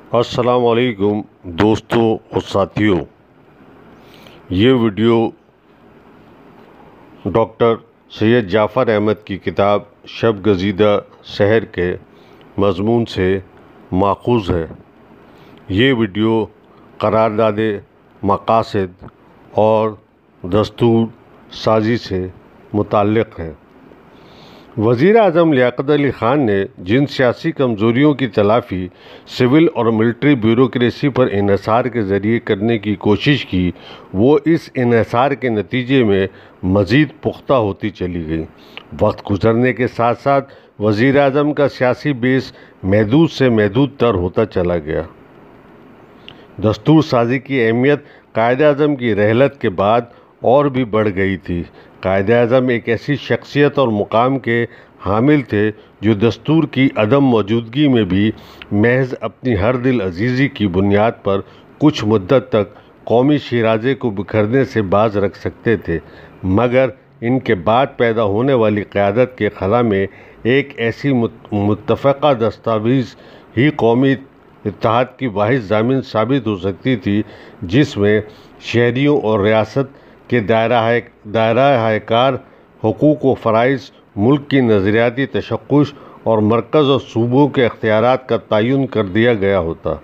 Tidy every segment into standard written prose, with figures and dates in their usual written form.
السلام علیکم دوستوں اور ساتھیوں، یہ ویڈیو ڈاکٹر سید جعفر احمد کی کتاب شب گزیدہ سحر کے مضمون سے ماخوذ ہے۔ یہ ویڈیو قرارداد مقاصد اور دستور سازی سے متعلق ہے۔ وزیر اعظم لیاقت علی خان نے جن سیاسی کمزوریوں کی تلافی سول اور ملٹری بیوروکریسی پر انحصار کے ذریعے کرنے کی کوشش کی، وہ اس انحصار کے نتیجے میں مزید پختہ ہوتی چلی گئی۔ وقت گزرنے کے ساتھ ساتھ وزیر اعظم کا سیاسی بیس محدود سے محدود تر ہوتا چلا گیا۔ دستور سازی کی اہمیت قائد اعظم کی رحلت کے بعد اور بھی بڑھ گئی تھی۔ قائد اعظم ایک ایسی شخصیت اور مقام کے حامل تھے جو دستور کی عدم موجودگی میں بھی محض اپنی ہر دل عزیزی کی بنیاد پر کچھ مدت تک قومی شیرازے کو بکھرنے سے باز رکھ سکتے تھے، مگر ان کے بعد پیدا ہونے والی قیادت کے خلا میں ایک ایسی متفقہ دستاویز ہی قومی اتحاد کی واحد ضامن ثابت ہو سکتی تھی، جس میں شہریوں اور ریاست کے دائرہ کار حقوق و فرائض، ملک کی نظریاتی تشخص اور مرکز اور صوبوں کے اختیارات کا تعین کر دیا گیا ہوتا۔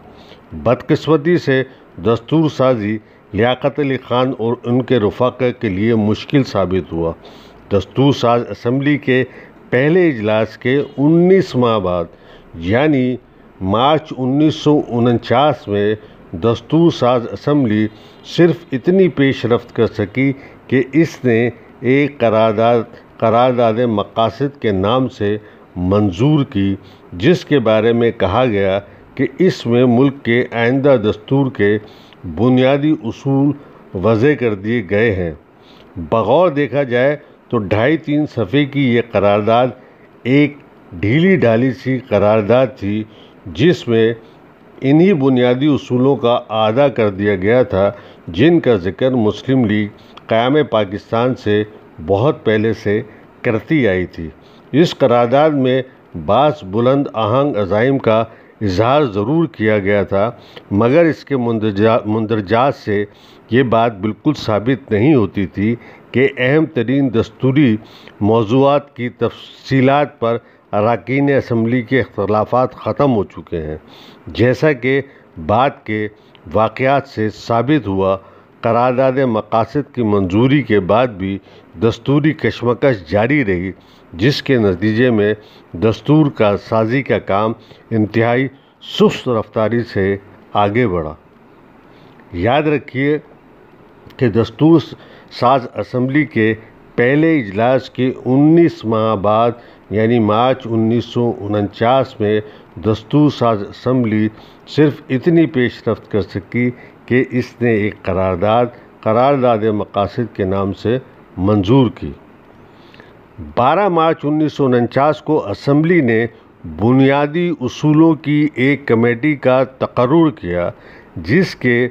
بدقسمتی سے دستور سازی لیاقت علی خان اور ان کے رفقا کے لیے مشکل ثابت ہوا۔ دستور ساز اسمبلی کے پہلے اجلاس کے 19 ماہ بعد یعنی مارچ 1949 میں دستور ساز اسمبلی صرف اتنی پیش رفت کر سکی کہ اس نے ایک قرارداد مقاصد کے نام سے منظور کی، جس کے بارے میں کہا گیا کہ اس میں ملک کے آئندہ دستور کے بنیادی اصول وضع کر دیے گئے ہیں۔ بغور دیکھا جائے تو 2.5-3 صفحے کی یہ قرارداد ایک ڈھیلی ڈھالی سی قرارداد تھی، جس میں انہی بنیادی اصولوں کا اعادہ کر دیا گیا تھا جن کا ذکر مسلم لیگ قیام پاکستان سے بہت پہلے سے کرتی آئی تھی۔ اس قرارداد میں بعض بلند آہنگ عزائم کا اظہار ضرور کیا گیا تھا، مگر اس کے مندرجات سے یہ بات بالکل ثابت نہیں ہوتی تھی کہ اہم ترین دستوری موضوعات کی تفصیلات پر اراکین اسمبلی کے اختلافات ختم ہو چکے ہیں۔ جیسا کہ بعد کے واقعات سے ثابت ہوا، قرارداد مقاصد کی منظوری کے بعد بھی دستوری کشمکش جاری رہی، جس کے نتیجے میں دستور کا سازی کا کام انتہائی سست رفتاری سے آگے بڑھا۔ یاد رکھیے کہ دستور ساز اسمبلی کے پہلے اجلاس کے 19 ماہ بعد یعنی مارچ 1949 میں دستور ساز اسمبلی صرف اتنی پیش رفت کر سکی کہ اس نے ایک قرارداد مقاصد کے نام سے منظور کی۔ 12 مارچ 1949 کو اسمبلی نے بنیادی اصولوں کی ایک کمیٹی کا تقرر کیا، جس کے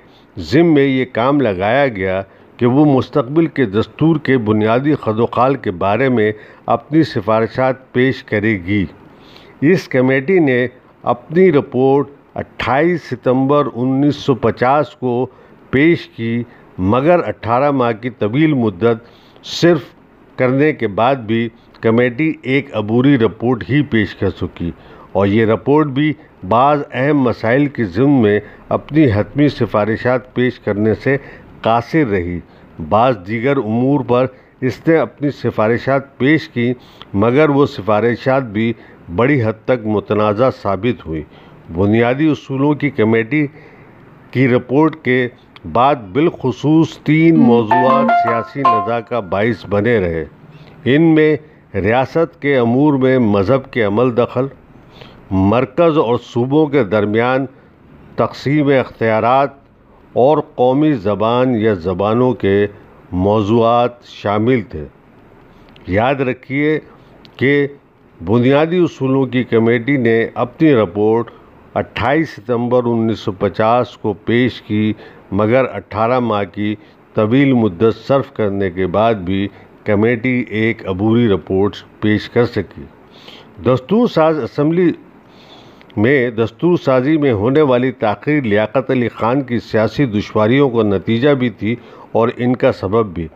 ذمے یہ کام لگایا گیا کہ وہ مستقبل کے دستور کے بنیادی خد و خال کے بارے میں اپنی سفارشات پیش کرے گی۔ اس کمیٹی نے اپنی رپورٹ 28 ستمبر 1950 کو پیش کی، مگر 18 ماہ کی طویل مدت صرف کرنے کے بعد بھی کمیٹی ایک عبوری رپورٹ ہی پیش کر سکی، اور یہ رپورٹ بھی بعض اہم مسائل کے ضمن میں اپنی حتمی سفارشات پیش کرنے سے قاصر رہی۔ بعض دیگر امور پر اس نے اپنی سفارشات پیش کی، مگر وہ سفارشات بھی بڑی حد تک متنازع ثابت ہوئی۔ بنیادی اصولوں کی کمیٹی کی رپورٹ کے بعد بالخصوص 3 موضوعات سیاسی نزاع کا باعث بنے رہے۔ ان میں ریاست کے امور میں مذہب کے عمل دخل، مرکز اور صوبوں کے درمیان تقسیم اختیارات اور قومی زبان یا زبانوں کے موضوعات شامل تھے۔ یاد رکھیے کہ بنیادی اصولوں کی کمیٹی نے اپنی رپورٹ 28 ستمبر 1950 کو پیش کی، مگر 18 ماہ کی طویل مدت صرف کرنے کے بعد بھی کمیٹی ایک عبوری رپورٹ پیش کر سکی۔ دستور ساز اسمبلی میں دستور سازی میں ہونے والی تاخیر لیاقت علی خان کی سیاسی دشواریوں کا نتیجہ بھی تھی اور ان کا سبب بھی۔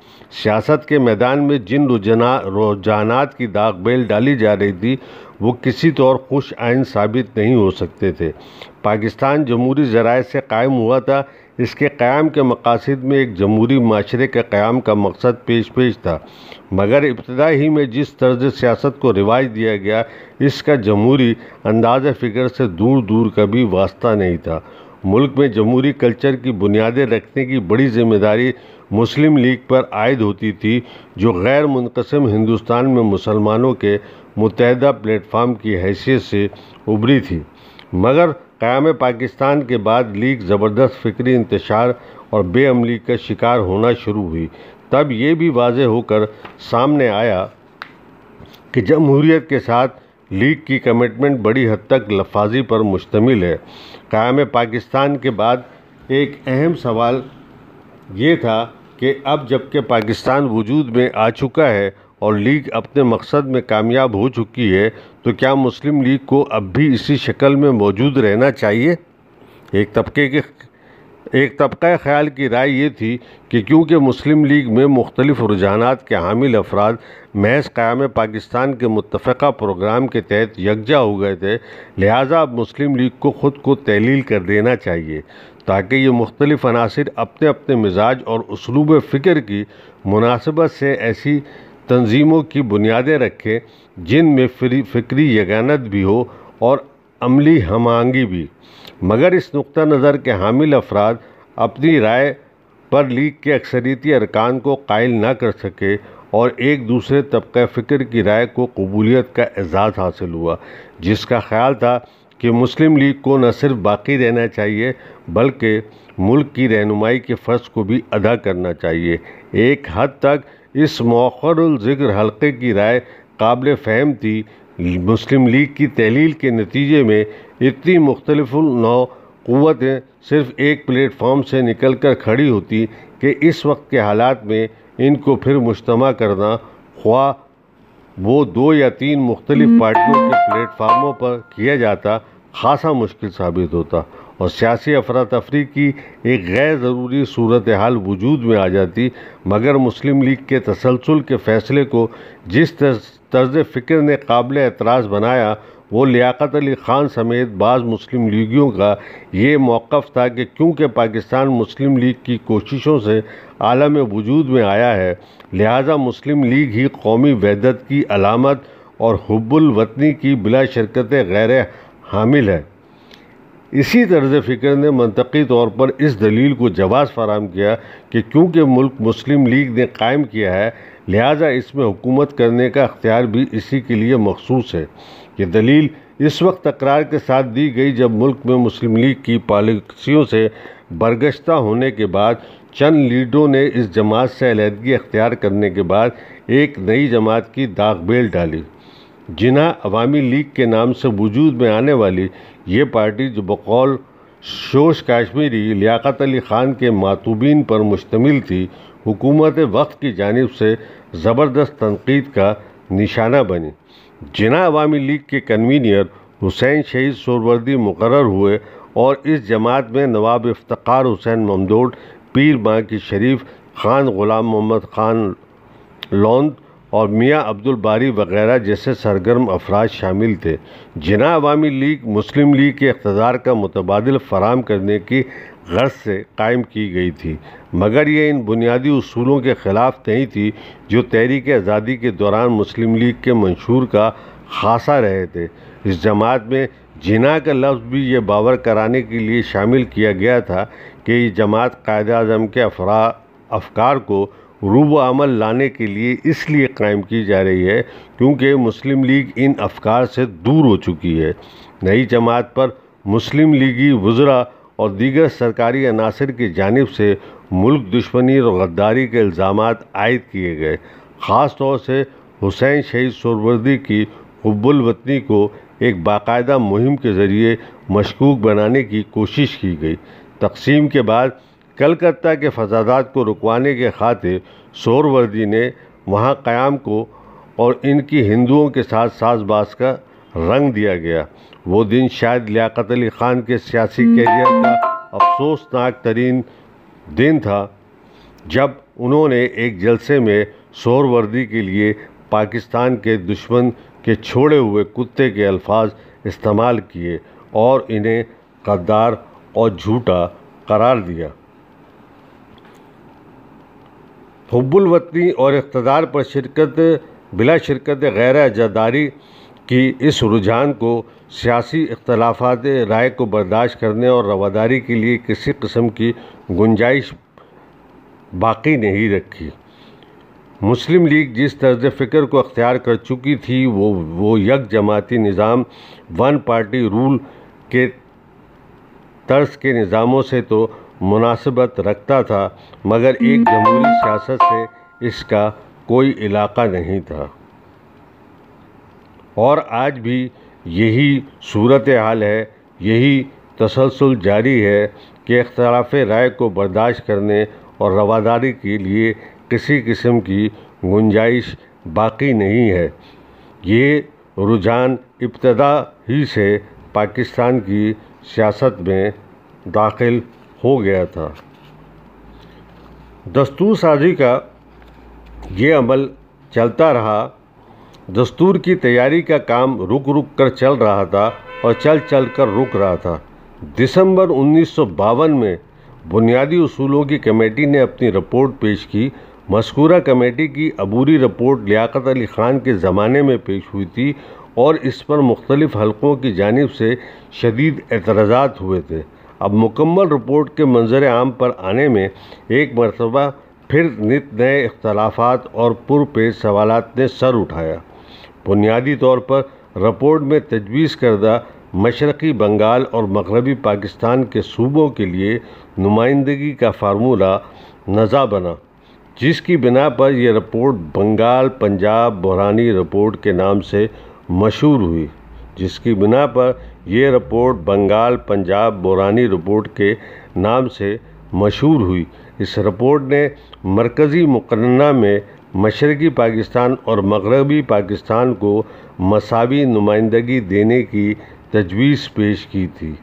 سیاست کے میدان میں جن رجحانات کی داغ بیل ڈالی جا رہی تھی وہ کسی طور خوش آئند ثابت نہیں ہو سکتے تھے۔ پاکستان جمہوری ذرائع سے قائم ہوا تھا۔ اس کے قیام کے مقاصد میں ایک جمہوری معاشرے کے قیام کا مقصد پیش تھا، مگر ابتدا ہی میں جس طرز سیاست کو رواج دیا گیا اس کا جمہوری انداز فکر سے دور کا بھی واسطہ نہیں تھا۔ ملک میں جمہوری کلچر کی بنیادیں رکھنے کی بڑی ذمہ داری مسلم لیگ پر عائد ہوتی تھی، جو غیر منقسم ہندوستان میں مسلمانوں کے متحدہ پلیٹ فارم کی حیثیت سے ابھری تھی۔ مگر قیام پاکستان کے بعد لیگ زبردست فکری انتشار اور بے عملی کا شکار ہونا شروع ہوئی۔ تب یہ بھی واضح ہو کر سامنے آیا کہ جمہوریت کے ساتھ لیگ کی کمٹمنٹ بڑی حد تک لفاظی پر مشتمل ہے۔ قیام پاکستان کے بعد ایک اہم سوال یہ تھا کہ اب جبکہ پاکستان وجود میں آ چکا ہے اور لیگ اپنے مقصد میں کامیاب ہو چکی ہے تو کیا مسلم لیگ کو اب بھی اسی شکل میں موجود رہنا چاہیے؟ ایک طبقہ خیال کی رائے یہ تھی کہ کیونکہ مسلم لیگ میں مختلف رجحانات کے حامل افراد محض قیام پاکستان کے متفقہ پروگرام کے تحت یکجا ہو گئے تھے، لہٰذا اب مسلم لیگ کو خود کو تحلیل کر دینا چاہیے تاکہ یہ مختلف عناصر اپنے اپنے مزاج اور اسلوب فکر کی مناسبت سے ایسی تنظیموں کی بنیادیں رکھیں جن میں فکری یگانت بھی ہو اور عملی ہم آہنگی بھی۔ مگر اس نقطہ نظر کے حامل افراد اپنی رائے پر لیگ کے اکثریتی ارکان کو قائل نہ کر سکے اور ایک دوسرے طبقہ فکر کی رائے کو قبولیت کا اعزاز حاصل ہوا، جس کا خیال تھا کہ مسلم لیگ کو نہ صرف باقی رہنا چاہیے بلکہ ملک کی رہنمائی کے فرض کو بھی ادا کرنا چاہیے۔ ایک حد تک اس مؤخر الذکر حلقے کی رائے قابل فہم تھی۔ مسلم لیگ کی تحلیل کے نتیجے میں اتنی مختلف النوع قوتیں صرف ایک پلیٹ فارم سے نکل کر کھڑی ہوتی کہ اس وقت کے حالات میں ان کو پھر مجتمع کرنا، خواہ وہ 2 یا 3 مختلف پارٹیوں کے پلیٹ فارموں پر کیا جاتا، خاصا مشکل ثابت ہوتا اور سیاسی افراتفری کی ایک غیر ضروری صورتحال وجود میں آ جاتی۔ مگر مسلم لیگ کے تسلسل کے فیصلے کو جس طرز فکر نے قابل اعتراض بنایا وہ لیاقت علی خان سمیت بعض مسلم لیگیوں کا یہ موقف تھا کہ کیونکہ پاکستان مسلم لیگ کی کوششوں سے عالم وجود میں آیا ہے، لہٰذا مسلم لیگ ہی قومی وحدت کی علامت اور حب الوطنی کی بلا شرکت غیر حامل ہے۔ اسی طرز فکر نے منطقی طور پر اس دلیل کو جواز فراہم کیا کہ کیونکہ ملک مسلم لیگ نے قائم کیا ہے لہٰذا اس میں حکومت کرنے کا اختیار بھی اسی کے لیے مخصوص ہے۔ یہ دلیل اس وقت تکرار کے ساتھ دی گئی جب ملک میں مسلم لیگ کی پالیسیوں سے برگشتہ ہونے کے بعد چند لیڈروں نے اس جماعت سے علیحدگی اختیار کرنے کے بعد ایک نئی جماعت کی داغ بیل ڈالی۔ جناح عوامی لیگ کے نام سے وجود میں آنے والی یہ پارٹی جو بقول شوش کاشمیری لیاقت علی خان کے ماتوبین پر مشتمل تھی، حکومت وقت کی جانب سے زبردست تنقید کا نشانہ بنی۔ جناح عوامی لیگ کے کنوینر حسین شہید سہروردی مقرر ہوئے اور اس جماعت میں نواب افتخار حسین ممدوٹ، پیر ماں شریف، خان غلام محمد خان لوند اور میاں عبدالباری وغیرہ جیسے سرگرم افراد شامل تھے۔ جناح عوامی لیگ مسلم لیگ کے اقتدار کا متبادل فراہم کرنے کی غرض سے قائم کی گئی تھی، مگر یہ ان بنیادی اصولوں کے خلاف نہیں تھی جو تحریک آزادی کے دوران مسلم لیگ کے منشور کا خاصہ رہے تھے۔ اس جماعت میں جناح کا لفظ بھی یہ باور کرانے کے لیے شامل کیا گیا تھا کہ یہ جماعت قائد اعظم کے افکار کو روب عمل لانے کے لیے اس لیے قائم کی جا رہی ہے کیونکہ مسلم لیگ ان افکار سے دور ہو چکی ہے۔ نئی جماعت پر مسلم لیگی وزراء اور دیگر سرکاری عناصر کی جانب سے ملک دشمنی اور غداری کے الزامات عائد کیے گئے۔ خاص طور سے حسین شہید سہروردی کی حب الوطنی کو ایک باقاعدہ مہم کے ذریعے مشکوک بنانے کی کوشش کی گئی۔ تقسیم کے بعد کلکتہ کے فسادات کو رکوانے کے خاطر سہروردی نے وہاں قیام کو اور ان کی ہندوؤں کے ساتھ ساز باز کا رنگ دیا گیا۔ وہ دن شاید لیاقت علی خان کے سیاسی کیریئر کا افسوسناک ترین دن تھا جب انہوں نے ایک جلسے میں سہروردی کے لیے پاکستان کے دشمن کے چھوڑے ہوئے کتے کے الفاظ استعمال کیے اور انہیں غدار اور جھوٹا قرار دیا۔ حب الوطنی اور اقتدار پر بلا شرکت غیر عزاداری کی اس رجحان کو سیاسی اختلافات رائے کو برداشت کرنے اور رواداری کے لیے کسی قسم کی گنجائش باقی نہیں رکھی۔ مسلم لیگ جس طرز فکر کو اختیار کر چکی تھی وہ یک جماعتی نظام ون پارٹی رول کے طرز کے نظاموں سے تو مناسبت رکھتا تھا مگر ایک جمہوری سیاست سے اس کا کوئی علاقہ نہیں تھا، اور آج بھی یہی صورتحال ہے۔ یہی تسلسل جاری ہے کہ اختلاف رائے کو برداشت کرنے اور رواداری کے لیے کسی قسم کی گنجائش باقی نہیں ہے۔ یہ رجحان ابتدا ہی سے پاکستان کی سیاست میں داخل ہو گیا تھا۔ دستور سازی کا یہ عمل چلتا رہا۔ دستور کی تیاری کا کام رک کر چل رہا تھا اور چل کر رک رہا تھا۔ دسمبر 1952 میں بنیادی اصولوں کی کمیٹی نے اپنی رپورٹ پیش کی۔ مذکورہ کمیٹی کی عبوری رپورٹ لیاقت علی خان کے زمانے میں پیش ہوئی تھی اور اس پر مختلف حلقوں کی جانب سے شدید اعتراضات ہوئے تھے۔ اب مکمل رپورٹ کے منظر عام پر آنے میں ایک مرتبہ پھر نت نئے اختلافات اور پرپیچ سوالات نے سر اٹھایا۔ بنیادی طور پر رپورٹ میں تجویز کردہ مشرقی بنگال اور مغربی پاکستان کے صوبوں کے لیے نمائندگی کا فارمولہ نزا بنا، جس کی بنا پر یہ رپورٹ بنگال پنجاب بحرانی رپورٹ کے نام سے مشہور ہوئی۔ اس رپورٹ نے مرکزی مقننہ میں مشرقی پاکستان اور مغربی پاکستان کو مساوی نمائندگی دینے کی تجویز پیش کی تھی۔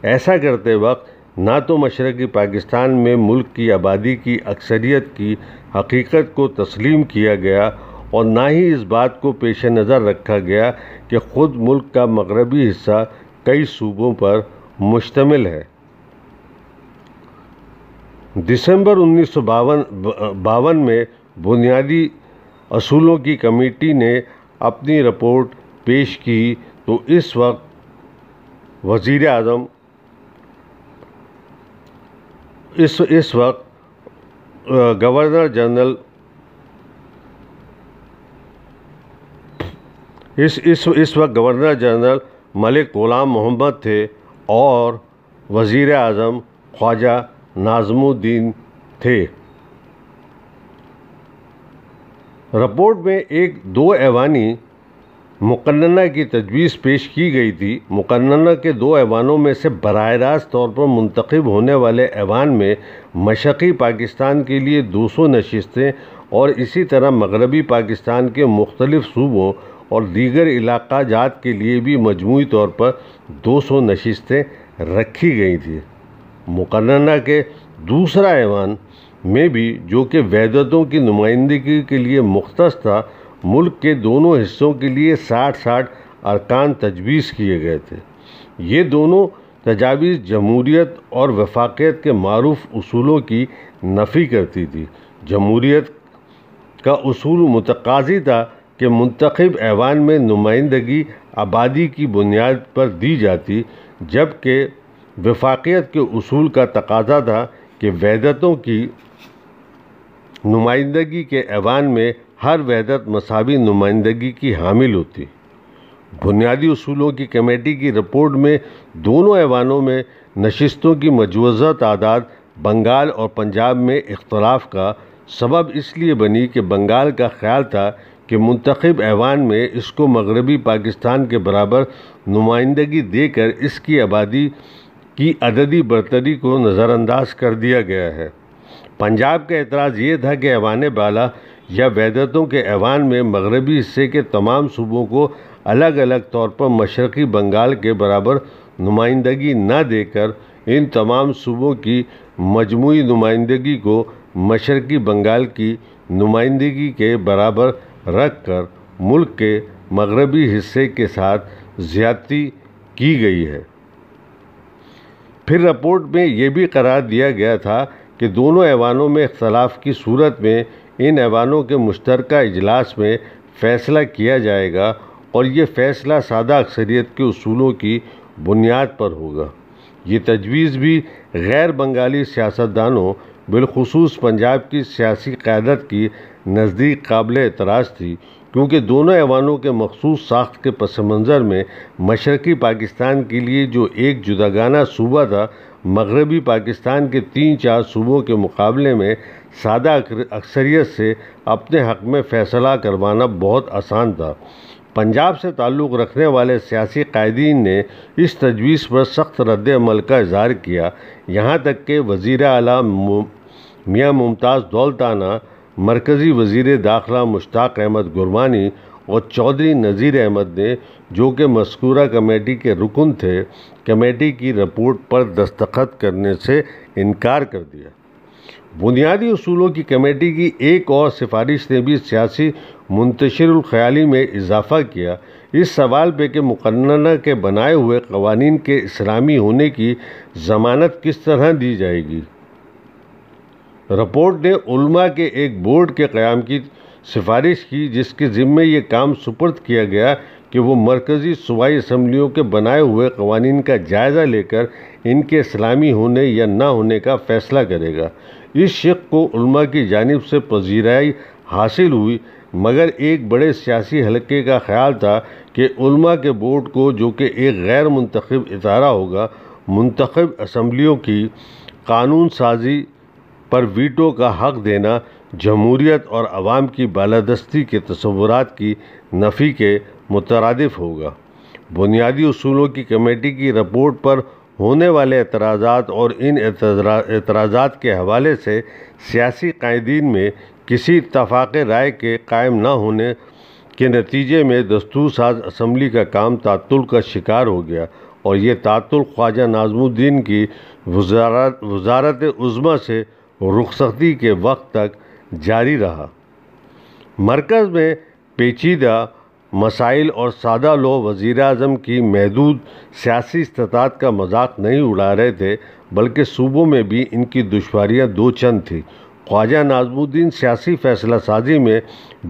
ایسا کرتے وقت نہ تو مشرقی پاکستان میں ملک کی آبادی کی اکثریت کی حقیقت کو تسلیم کیا گیا اور نہ ہی اس بات کو پیش نظر رکھا گیا کہ خود ملک کا مغربی حصہ کئی صوبوں پر مشتمل ہے۔ دسمبر 1952 میں بنیادی اصولوں کی کمیٹی نے اپنی رپورٹ پیش کی تو اس وقت وزیر اعظم گورنر جنرل ملک غلام محمد تھے اور وزیر اعظم خواجہ ناظم الدین تھے۔ رپورٹ میں دو ایوانی مقننہ کی تجویز پیش کی گئی تھی۔ مقننہ کے دو ایوانوں میں سے براہ راست طور پر منتخب ہونے والے ایوان میں مشرقی پاکستان کے لیے 200 نشستیں اور اسی طرح مغربی پاکستان کے مختلف صوبوں اور دیگر علاقہ جات کے لیے بھی مجموعی طور پر 200 نشستیں رکھی گئی تھیں۔ مقننہ کے دوسرا ایوان میں بھی، جو کہ وحدتوں کی نمائندگی کے لیے مختص تھا، ملک کے دونوں حصوں کے لیے 60 ارکان تجویز کیے گئے تھے۔ یہ دونوں تجاویز جمہوریت اور وفاقیت کے معروف اصولوں کی نفی کرتی تھی۔ جمہوریت کا اصول متقاضی تھا کہ منتخب ایوان میں نمائندگی آبادی کی بنیاد پر دی جاتی، جبکہ وفاقیت کے اصول کا تقاضا تھا کہ وحدتوں کی نمائندگی کے ایوان میں ہر وحدت مساوی نمائندگی کی حامل ہوتی۔ بنیادی اصولوں کی کمیٹی کی رپورٹ میں دونوں ایوانوں میں نشستوں کی مجوزہ تعداد بنگال اور پنجاب میں اختلاف کا سبب اس لیے بنی کہ بنگال کا خیال تھا کہ منتخب ایوان میں اس کو مغربی پاکستان کے برابر نمائندگی دے کر اس کی آبادی کی عددی برتری کو نظر انداز کر دیا گیا ہے۔ پنجاب کا اعتراض یہ تھا کہ ایوان بالا یا وحدتوں کے ایوان میں مغربی حصے کے تمام صوبوں کو الگ الگ طور پر مشرقی بنگال کے برابر نمائندگی نہ دے کر ان تمام صوبوں کی مجموعی نمائندگی کو مشرقی بنگال کی نمائندگی کے برابر رکھ کر ملک کے مغربی حصے کے ساتھ زیادتی کی گئی ہے۔ پھر رپورٹ میں یہ بھی قرار دیا گیا تھا کہ دونوں ایوانوں میں اختلاف کی صورت میں ان ایوانوں کے مشترکہ اجلاس میں فیصلہ کیا جائے گا اور یہ فیصلہ سادہ اکثریت کے اصولوں کی بنیاد پر ہوگا۔ یہ تجویز بھی غیر بنگالی سیاستدانوں بالخصوص پنجاب کی سیاسی قیادت کی نزدیک قابل اعتراض تھی، کیونکہ دونوں ایوانوں کے مخصوص ساخت کے پس منظر میں مشرقی پاکستان کے لیے جو ایک جداگانہ صوبہ تھا، مغربی پاکستان کے 3-4 صوبوں کے مقابلے میں سادہ اکثریت سے اپنے حق میں فیصلہ کروانا بہت آسان تھا۔ پنجاب سے تعلق رکھنے والے سیاسی قائدین نے اس تجویز پر سخت رد عمل کا اظہار کیا، یہاں تک کہ وزیر اعلیٰ میاں ممتاز دولتانہ، مرکزی وزیر داخلہ مشتاق احمد گرمانی اور چودھری نذیر احمد نے، جو کہ مذکورہ کمیٹی کے رکن تھے، کمیٹی کی رپورٹ پر دستخط کرنے سے انکار کر دیا۔ بنیادی اصولوں کی کمیٹی کی ایک اور سفارش نے بھی سیاسی منتشر الخیالی میں اضافہ کیا، اس سوال پہ کہ مقننہ کے بنائے ہوئے قوانین کے اسلامی ہونے کی ضمانت کس طرح دی جائے گی۔ رپورٹ نے علماء کے ایک بورڈ کے قیام کی سفارش کی، جس کے ذمے یہ کام سپرد کیا گیا کہ وہ مرکزی صوبائی اسمبلیوں کے بنائے ہوئے قوانین کا جائزہ لے کر ان کے اسلامی ہونے یا نہ ہونے کا فیصلہ کرے گا۔ اس شق کو علماء کی جانب سے پذیرائی حاصل ہوئی، مگر ایک بڑے سیاسی حلقے کا خیال تھا کہ علماء کے بورڈ کو، جو کہ ایک غیر منتخب ادارہ ہوگا، منتخب اسمبلیوں کی قانون سازی پر ویٹو کا حق دینا جمہوریت اور عوام کی بالادستی کے تصورات کی نفی کے مترادف ہوگا۔ بنیادی اصولوں کی کمیٹی کی رپورٹ پر ہونے والے اعتراضات اور ان اعتراضات کے حوالے سے سیاسی قائدین میں کسی اتفاق رائے کے قائم نہ ہونے کے نتیجے میں دستور ساز اسمبلی کا کام تعطل کا شکار ہو گیا، اور یہ تعطل خواجہ ناظم الدین کی وزارت عظمیٰ سے رخصتی کے وقت تک جاری رہا۔ مرکز میں پیچیدہ مسائل اور سادہ لوح وزیر اعظم کی محدود سیاسی استطاعت کا مذاق نہیں اڑا رہے تھے، بلکہ صوبوں میں بھی ان کی دشواریاں دو چند تھیں۔ خواجہ ناظم الدین سیاسی فیصلہ سازی میں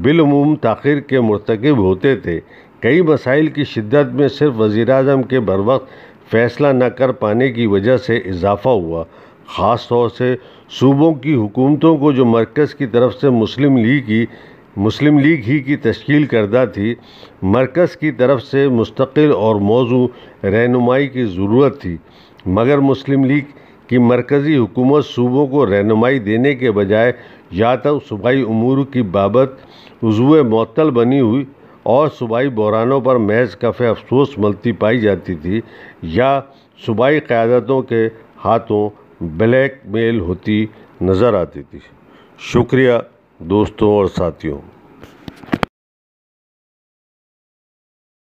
بالعموم تاخیر کے مرتکب ہوتے تھے۔ کئی مسائل کی شدت میں صرف وزیر اعظم کے بروقت فیصلہ نہ کر پانے کی وجہ سے اضافہ ہوا، خاص طور سے صوبوں کی حکومتوں کو جو مرکز کی طرف سے مسلم لیگ ہی کی تشکیل کردہ تھی، مرکز کی طرف سے مستقل اور موزوں رہنمائی کی ضرورت تھی، مگر مسلم لیگ کی مرکزی حکومت صوبوں کو رہنمائی دینے کے بجائے یا تو صوبائی امور کی بابت عضو معطل بنی ہوئی اور صوبائی بحرانوں پر محض کف افسوس ملتی پائی جاتی تھی، یا صوبائی قیادتوں کے ہاتھوں بلیک میل ہوتی نظر آتی تھی۔ شکریہ دوستوں اور ساتھیوں۔